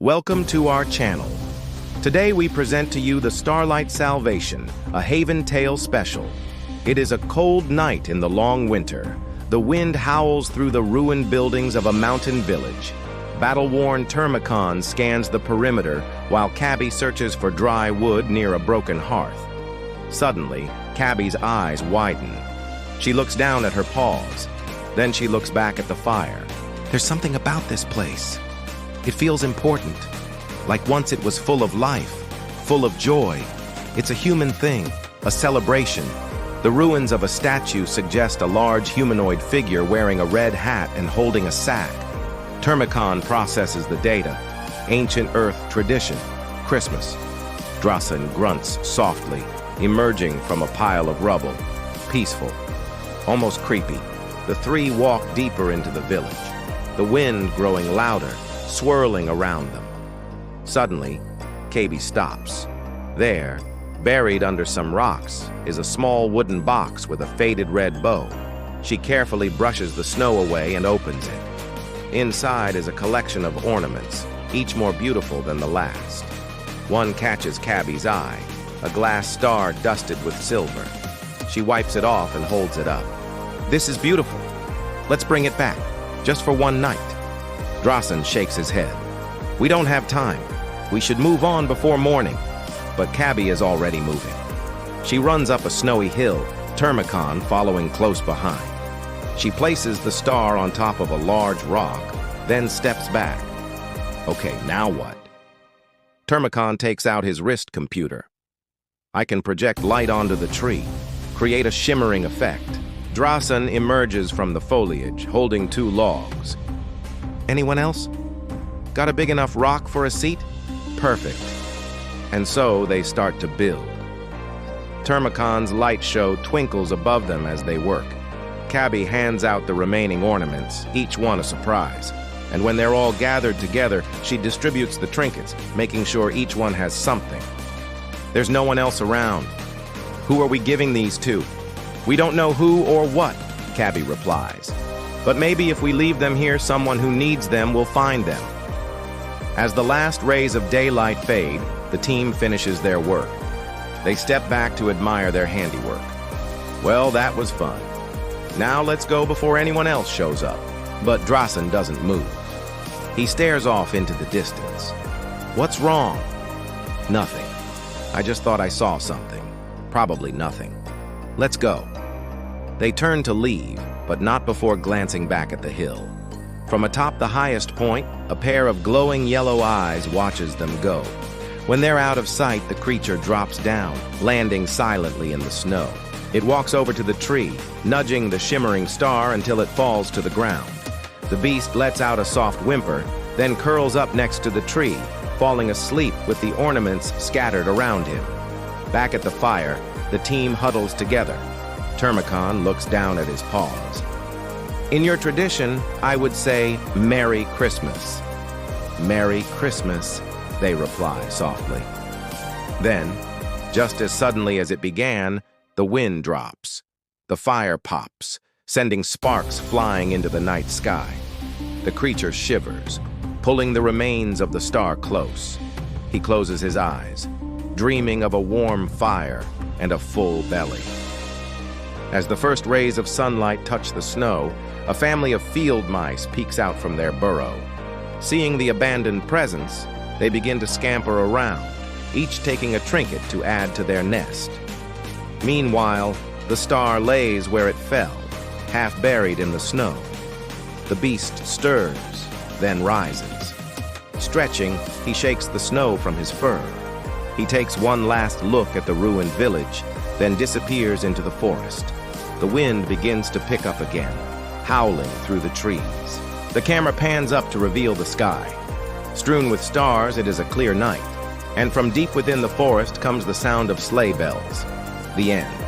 Welcome to our channel. Today we present to you the Starlight Salvation, a Haven Tale special. It is a cold night in the long winter. The wind howls through the ruined buildings of a mountain village. Battle-worn Termicon scans the perimeter while Caby searches for dry wood near a broken hearth. Suddenly, Caby's eyes widen. She looks down at her paws. Then she looks back at the fire. There's something about this place. It feels important, like once it was full of life, full of joy. It's a human thing, a celebration. The ruins of a statue suggest a large humanoid figure wearing a red hat and holding a sack. Termicon processes the data. Ancient Earth tradition, Christmas. Drasen grunts softly, emerging from a pile of rubble. Peaceful, almost creepy. The three walk deeper into the village, the wind growing louder, swirling around them. Suddenly, Caby stops. There, buried under some rocks, is a small wooden box with a faded red bow. She carefully brushes the snow away and opens it. Inside is a collection of ornaments, each more beautiful than the last. One catches Caby's eye, a glass star dusted with silver. She wipes it off and holds it up. This is beautiful. Let's bring it back, just for one night. Drasen shakes his head. We don't have time. We should move on before morning. But Caby is already moving. She runs up a snowy hill, Termicon following close behind. She places the star on top of a large rock, then steps back. Okay, now what? Termicon takes out his wrist computer. I can project light onto the tree, create a shimmering effect. Drasen emerges from the foliage, holding two logs. Anyone else? Got a big enough rock for a seat? Perfect. And so they start to build. Termicon's light show twinkles above them as they work. Caby hands out the remaining ornaments, each one a surprise. And when they're all gathered together, she distributes the trinkets, making sure each one has something. There's no one else around. Who are we giving these to? We don't know who or what, Caby replies. But maybe if we leave them here, someone who needs them will find them. As the last rays of daylight fade, the team finishes their work. They step back to admire their handiwork. Well, that was fun. Now let's go before anyone else shows up. But Drasen doesn't move. He stares off into the distance. What's wrong? Nothing. I just thought I saw something. Probably nothing. Let's go. They turn to leave, but not before glancing back at the hill. From atop the highest point, a pair of glowing yellow eyes watches them go. When they're out of sight, the creature drops down, landing silently in the snow. It walks over to the tree, nudging the shimmering star until it falls to the ground. The beast lets out a soft whimper, then curls up next to the tree, falling asleep with the ornaments scattered around him. Back at the fire, the team huddles together. Termicon looks down at his paws. In your tradition, I would say, Merry Christmas. Merry Christmas, they reply softly. Then, just as suddenly as it began, the wind drops. The fire pops, sending sparks flying into the night sky. The creature shivers, pulling the remains of the star close. He closes his eyes, dreaming of a warm fire and a full belly. As the first rays of sunlight touch the snow, a family of field mice peeks out from their burrow. Seeing the abandoned presents, they begin to scamper around, each taking a trinket to add to their nest. Meanwhile, the star lays where it fell, half buried in the snow. The beast stirs, then rises. Stretching, he shakes the snow from his fur. He takes one last look at the ruined village, then disappears into the forest. The wind begins to pick up again, howling through the trees. The camera pans up to reveal the sky. Strewn with stars, it is a clear night, and from deep within the forest comes the sound of sleigh bells. The end.